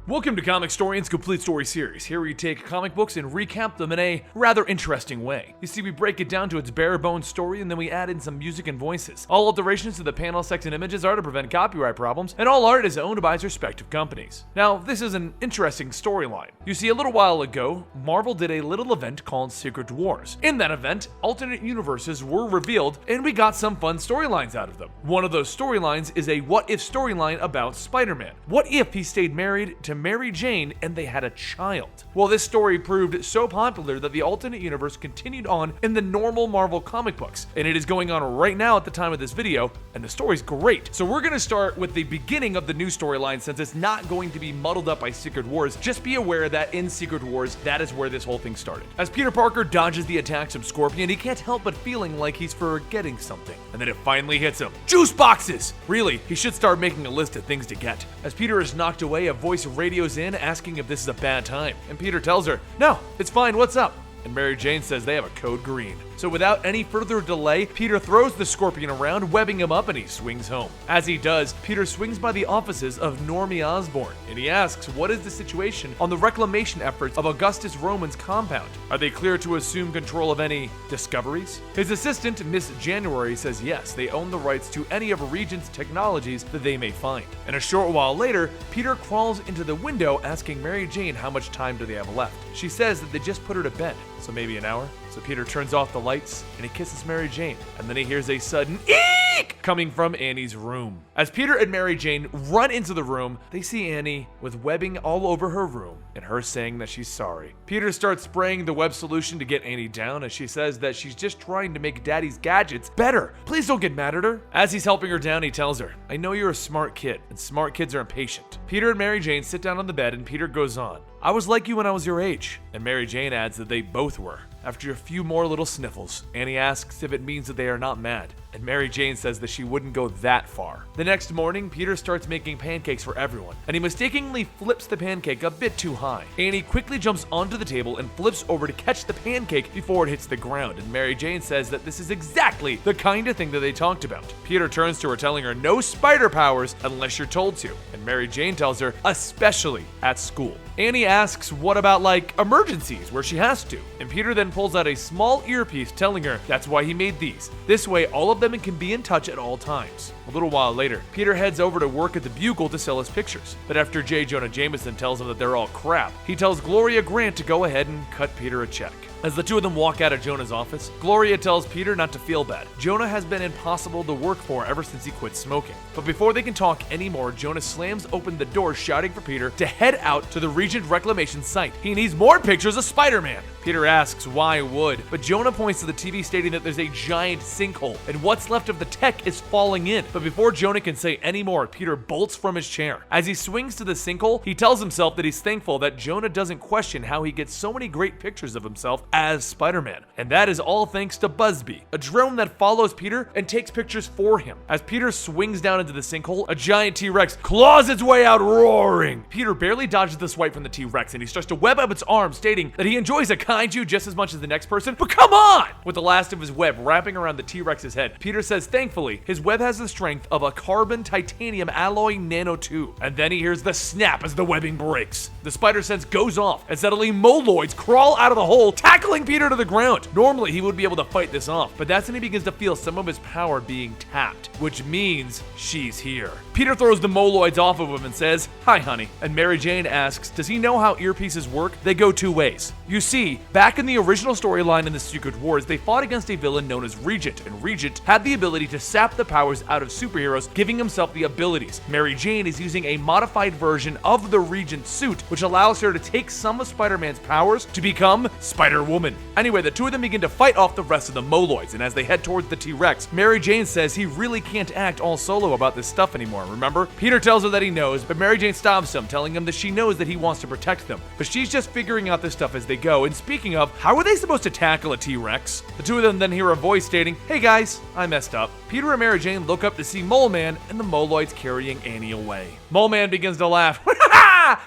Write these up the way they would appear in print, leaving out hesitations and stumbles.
Welcome to Comicstorian's Complete Story Series. Here we take comic books and recap them in a rather interesting way. You see, we break it down to its bare bones story and then we add in some music and voices. All alterations to the panel, text, and images are to prevent copyright problems, and all art is owned by its respective companies. Now, this is an interesting storyline. You see, a little while ago, Marvel did a little event called Secret Wars. In that event, alternate universes were revealed and we got some fun storylines out of them. One of those storylines is a what-if storyline about Spider-Man. What if he stayed married to Mary Jane and they had a child? Well, this story proved so popular that the alternate universe continued on in the normal Marvel comic books, and it is going on right now at the time of this video, and the story's great. So we're gonna start with the beginning of the new storyline since it's not going to be muddled up by Secret Wars. Just be aware that in Secret Wars, that is where this whole thing started. As Peter Parker dodges the attacks of Scorpion, he can't help but feeling like he's forgetting something. And then it finally hits him. Juice boxes! Really, he should start making a list of things to get. As Peter is knocked away, a voice radios in asking if this is a bad time. And Peter tells her, "No, it's fine, what's up?" And Mary Jane says they have a code green. So without any further delay, Peter throws the Scorpion around, webbing him up, and he swings home. As he does, Peter swings by the offices of Normie Osborn, and he asks what is the situation on the reclamation efforts of Augustus Roman's compound. Are they clear to assume control of any discoveries? His assistant, Miss January, says yes, they own the rights to any of Regent's technologies that they may find. And a short while later, Peter crawls into the window asking Mary Jane how much time do they have left. She says that they just put her to bed, so maybe an hour? So Peter turns off the lights and he kisses Mary Jane, and then he hears a sudden eek coming from Annie's room. As Peter and Mary Jane run into the room, they see Annie with webbing all over her room and her saying that she's sorry. Peter starts spraying the web solution to get Annie down as she says that she's just trying to make Daddy's gadgets better. Please don't get mad at her. As he's helping her down, he tells her, "I know you're a smart kid, and smart kids are impatient." Peter and Mary Jane sit down on the bed and Peter goes on, "I was like you when I was your age." And Mary Jane adds that they both were. After a few more little sniffles, Annie asks if it means that they are not mad, and Mary Jane says that she wouldn't go that far. The next morning, Peter starts making pancakes for everyone, and he mistakenly flips the pancake a bit too high. Annie quickly jumps onto the table and flips over to catch the pancake before it hits the ground, and Mary Jane says that this is exactly the kind of thing that they talked about. Peter turns to her telling her no spider powers unless you're told to, and Mary Jane tells her, especially at school. Annie asks what about like emergencies where she has to, and Peter then pulls out a small earpiece telling her that's why he made these. This way all of them can be in touch at all times. A little while later, Peter heads over to work at the Bugle to sell his pictures, but after J. Jonah Jameson tells him that they're all crap, he tells Gloria Grant to go ahead and cut Peter a check. As the two of them walk out of Jonah's office, Gloria tells Peter not to feel bad. Jonah has been impossible to work for ever since he quit smoking. But before they can talk anymore, Jonah slams open the door shouting for Peter to head out to the Regent Reclamation site. He needs more pictures of Spider-Man. Peter asks why would, but Jonah points to the TV stating that there's a giant sinkhole and what's left of the tech is falling in. But before Jonah can say any more, Peter bolts from his chair. As he swings to the sinkhole, he tells himself that he's thankful that Jonah doesn't question how he gets so many great pictures of himself as Spider-Man. And that is all thanks to Busby, a drone that follows Peter and takes pictures for him. As Peter swings down into the sinkhole, a giant T-Rex claws its way out roaring. Peter barely dodges the swipe from the T-Rex and he starts to web up its arms, stating that he enjoys a kaiju just as much as the next person, but come on! With the last of his web wrapping around the T-Rex's head, Peter says thankfully, his web has the strength of a carbon titanium alloy nano 2. And then he hears the snap as the webbing breaks. The spider sense goes off and suddenly moloids crawl out of the hole, tackling Peter to the ground. Normally, he would be able to fight this off, but that's when he begins to feel some of his power being tapped, which means she's here. Peter throws the moloids off of him and says, "Hi, honey." And Mary Jane asks, does he know how earpieces work? They go two ways. You see, back in the original storyline in the Secret Wars, they fought against a villain known as Regent, and Regent had the ability to sap the powers out of superheroes, giving himself the abilities. Mary Jane is using a modified version of the Regent suit, which allows her to take some of Spider-Man's powers to become Spider-Woman. Anyway, the two of them begin to fight off the rest of the moloids, and as they head towards the T-Rex, Mary Jane says he really can't act all solo about this stuff anymore, remember? Peter tells her that he knows, but Mary Jane stops him, telling him that she knows that he wants to protect them, but she's just figuring out this stuff as they go. And speaking of, how are they supposed to tackle a T-Rex? The two of them then hear a voice stating, "Hey guys, I messed up." Peter and Mary Jane look up to see Mole Man and the moloids carrying Annie away. Mole Man begins to laugh.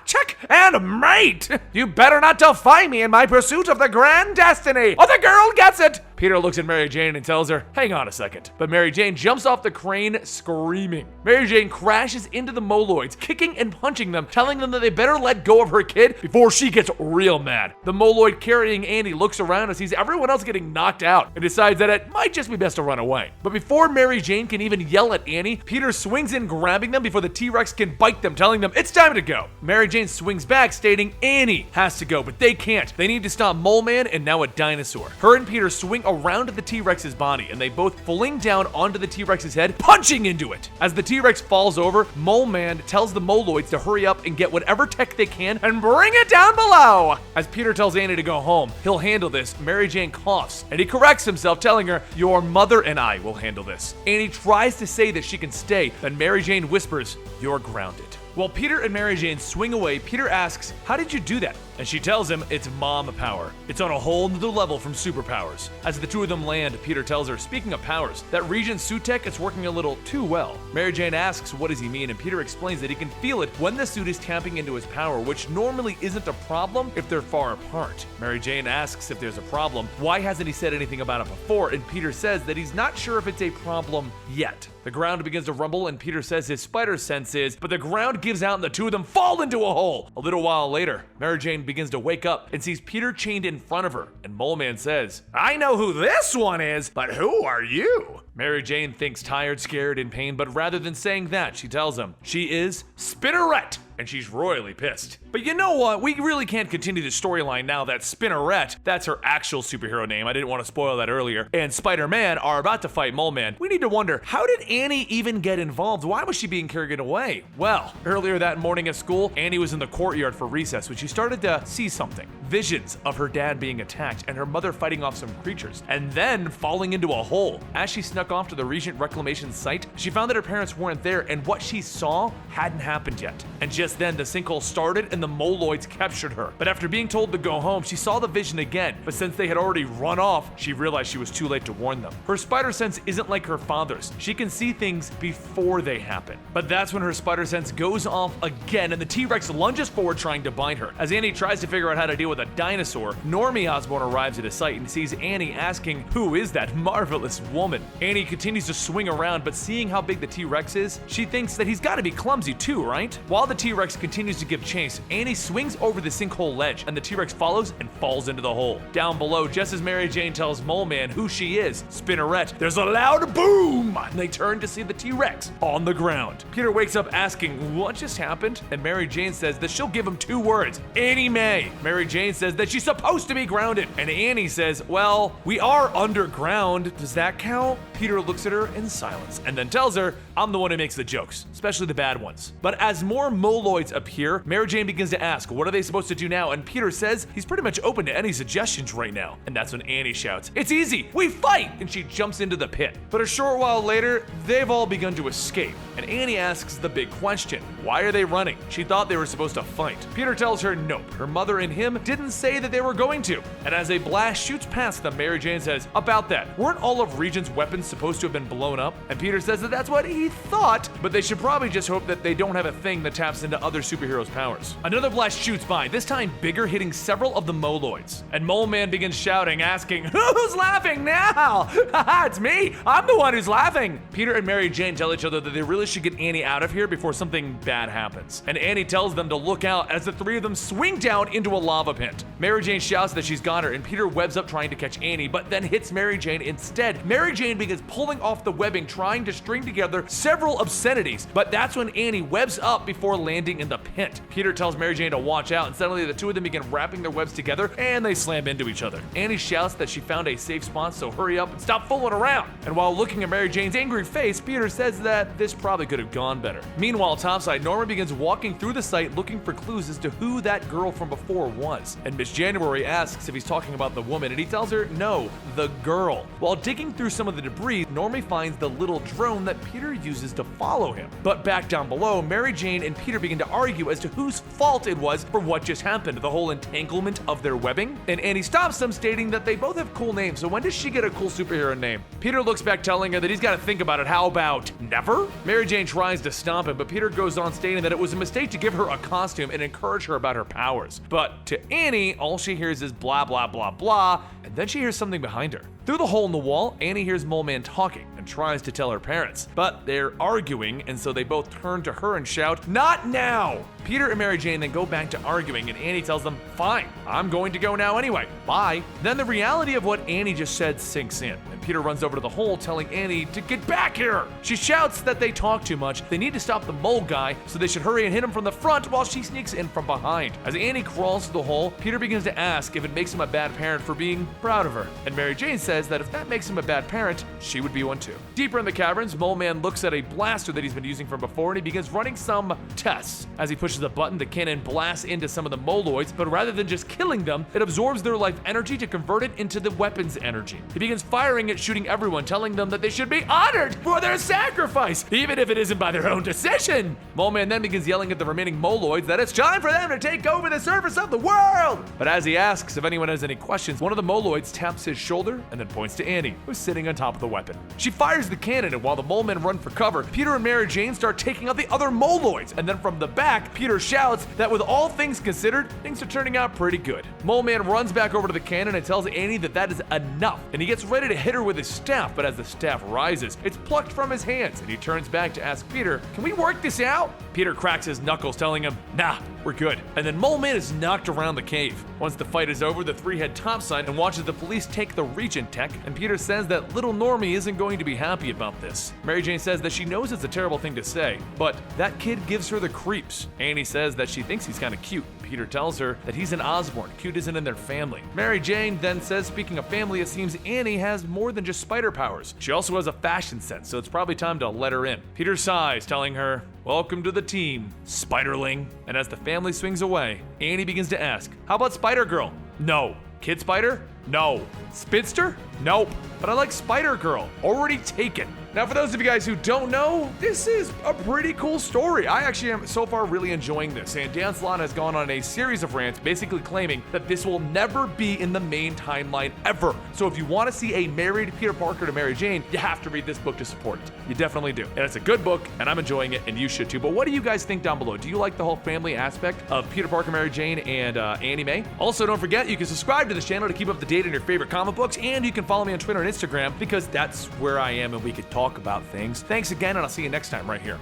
Check and mate! You better not defy me in my pursuit of the grand destiny, or the girl gets it! Peter looks at Mary Jane and tells her, hang on a second. But Mary Jane jumps off the crane screaming. Mary Jane crashes into the Moloids, kicking and punching them, telling them that they better let go of her kid before she gets real mad. The Moloid carrying Annie looks around and sees everyone else getting knocked out and decides that it might just be best to run away. But before Mary Jane can even yell at Annie, Peter swings in, grabbing them before the T-Rex can bite them, telling them it's time to go. Mary Jane swings back, stating Annie has to go, but they can't. They need to stop Mole Man and now a dinosaur. Her and Peter swing around the T-Rex's body, and they both fling down onto the T-Rex's head, punching into it. As the T-Rex falls over, Mole Man tells the Moloids to hurry up and get whatever tech they can and bring it down below. As Peter tells Annie to go home, he'll handle this. Mary Jane coughs, and he corrects himself, telling her, your mother and I will handle this. Annie tries to say that she can stay, but Mary Jane whispers, you're grounded. While Peter and Mary Jane swing away, Peter asks, how did you do that? And she tells him it's mom power. It's on a whole new level from superpowers. As the two of them land, Peter tells her, speaking of powers, that Regent's suit tech is working a little too well. Mary Jane asks, what does he mean? And Peter explains that he can feel it when the suit is tapping into his power, which normally isn't a problem if they're far apart. Mary Jane asks if there's a problem, why hasn't he said anything about it before? And Peter says that he's not sure if it's a problem yet. The ground begins to rumble, and Peter says his spider sense is, but the ground gives out and the two of them fall into a hole. A little while later, Mary Jane begins to wake up and sees Peter chained in front of her, and Mole Man says, I know who this one is, but who are you? Mary Jane thinks tired, scared, in pain, but rather than saying that, she tells him she is Spinneret, and she's royally pissed. But you know what? We really can't continue the storyline now that Spinneret, that's her actual superhero name, I didn't want to spoil that earlier, and Spider-Man are about to fight Mole Man. We need to wonder, how did Annie even get involved? Why was she being carried away? Well, earlier that morning at school, Annie was in the courtyard for recess when she started to see something. Visions of her dad being attacked and her mother fighting off some creatures, and then falling into a hole. As she snuck off to the Regent Reclamation site, she found that her parents weren't there, and what she saw hadn't happened yet. And just then, the sinkhole started and the Moloids captured her. But after being told to go home, she saw the vision again, but since they had already run off, she realized she was too late to warn them. Her spider sense isn't like her father's. She can see things before they happen. But that's when her spider sense goes off again, and the T-Rex lunges forward trying to bind her. As Annie tries to figure out how to deal with a dinosaur, Normie Osborn arrives at his site and sees Annie asking, who is that marvelous woman? Annie continues to swing around, but seeing how big the T-Rex is, she thinks that he's gotta be clumsy too, right? While the T-Rex continues to give chase, Annie swings over the sinkhole ledge, and the T-Rex follows and falls into the hole. Down below, just as Mary Jane tells Mole Man who she is, Spinneret, there's a loud boom, and they turn to see the T-Rex on the ground. Peter wakes up asking, what just happened? And Mary Jane says that she'll give him 2 words, Annie May. Mary Jane says that she's supposed to be grounded, and Annie says, well, we are underground, does that count? Peter looks at her in silence, and then tells her, I'm the one who makes the jokes, especially the bad ones. But as more Moloids appear, Mary Jane begins to ask, what are they supposed to do now? And Peter says he's pretty much open to any suggestions right now. And that's when Annie shouts, it's easy, we fight! And she jumps into the pit. But a short while later, they've all begun to escape. And Annie asks the big question, why are they running? She thought they were supposed to fight. Peter tells her nope, her mother and him didn't say that they were going to. And as a blast shoots past them, Mary Jane says, about that, weren't all of Regent's weapons supposed to have been blown up? And Peter says that that's what he thought, but they should probably just hope that they don't have a thing that taps into other superheroes' powers. Another blast shoots by, this time bigger, hitting several of the Moloids. And Mole Man begins shouting, asking, who's laughing now? Haha, it's me! I'm the one who's laughing! Peter and Mary Jane tell each other that they really should get Annie out of here before something bad happens. And Annie tells them to look out as the 3 of them swing down into a lava pit. Mary Jane shouts that she's got her, and Peter webs up trying to catch Annie, but then hits Mary Jane instead. Mary Jane begins pulling off the webbing, trying to string together several obscenities, but that's when Annie webs up before landing in the pit. Peter tells Mary Jane to watch out, and suddenly the 2 of them begin wrapping their webs together, and they slam into each other. Annie shouts that she found a safe spot, so hurry up and stop fooling around. And while looking at Mary Jane's angry face, Peter says that this probably could have gone better. Meanwhile, topside, Norman begins walking through the site looking for clues as to who that girl from before was. And Miss January asks if he's talking about the woman, and he tells her, no, the girl. While digging through some of the debris, Normie finds the little drone that Peter uses to follow him. But back down below, Mary Jane and Peter begin to argue as to whose fault it was for what just happened, the whole entanglement of their webbing. And Annie stops them, stating that they both have cool names, so when does she get a cool superhero name? Peter looks back, telling her that he's got to think about it. How about never? Mary Jane tries to stop him, but Peter goes on, stating that it was a mistake to give her a costume and encourage her about her powers. But to Annie, all she hears is blah, blah, blah, blah, and then she hears something behind her. Through the hole in the wall, Annie hears Mole Man talking and tries to tell her parents, but they're arguing, and so they both turn to her and shout, "Not now!" Peter and Mary Jane then go back to arguing, and Annie tells them, "Fine, I'm going to go now anyway. Bye." Then the reality of what Annie just said sinks in, and Peter runs over to the hole telling Annie to get back here. She shouts that they talk too much, they need to stop the mole guy, so they should hurry and hit him from the front while she sneaks in from behind. As Annie crawls to the hole, Peter begins to ask if it makes him a bad parent for being proud of her, and Mary Jane says that if that makes him a bad parent, she would be one too. Deeper in the caverns, Mole Man looks at a blaster that he's been using from before, and he begins running some tests. As he pushes a button, the cannon blasts into some of the moloids, but rather than just killing them, it absorbs their life energy to convert it into the weapon's energy. He begins firing it, shooting everyone, telling them that they should be honored for their sacrifice, even if it isn't by their own decision. Mole Man then begins yelling at the remaining moloids that it's time for them to take over the surface of the world. But as he asks if anyone has any questions, one of the moloids taps his shoulder and then points to Annie, who's sitting on top of the weapon. She fires the cannon, and while the mole men run for cover, Peter and Mary Jane start taking out the other moloids, and then from the back, Peter shouts that with all things considered, things are turning out pretty good. Mole Man runs back over to the cannon and tells Annie that that is enough, and he gets ready to hit her with his staff, but as the staff rises, it's plucked from his hands, and he turns back to ask Peter, "Can we work this out?" Peter cracks his knuckles, telling him, "Nah, we're good." And then Mole Man is knocked around the cave. Once the fight is over, the three head topside and watches the police take the Regent tech, and Peter says that little Normie isn't going to be happy about this. Mary Jane says that she knows it's a terrible thing to say, but that kid gives her the creeps. Annie says that she thinks he's kind of cute. Peter tells her that he's an Osborn. Cute isn't in their family. Mary Jane then says, speaking of family, it seems Annie has more than just spider powers. She also has a fashion sense, so it's probably time to let her in. Peter sighs, telling her, "Welcome to the team, Spiderling." And as the family swings away, Annie begins to ask, "How about Spider-Girl?" "No." "Kid Spider?" "No." "Spinster?" "Nope." "But I like Spider-Girl." "Already taken." Now, for those of you guys who don't know, this is a pretty cool story. I actually am so far really enjoying this, and Dan Slott has gone on a series of rants basically claiming that this will never be in the main timeline ever. So if you want to see a married Peter Parker to Mary Jane, you have to read this book to support it. You definitely do. And it's a good book, and I'm enjoying it, and you should too. But what do you guys think down below? Do you like the whole family aspect of Peter Parker, Mary Jane, and Annie Mae? Also, don't forget, you can subscribe to this channel to keep up to date on your favorite comic books, and you can follow me on Twitter and Instagram because that's where I am and we can talk about things. Thanks again, and I'll see you next time right here.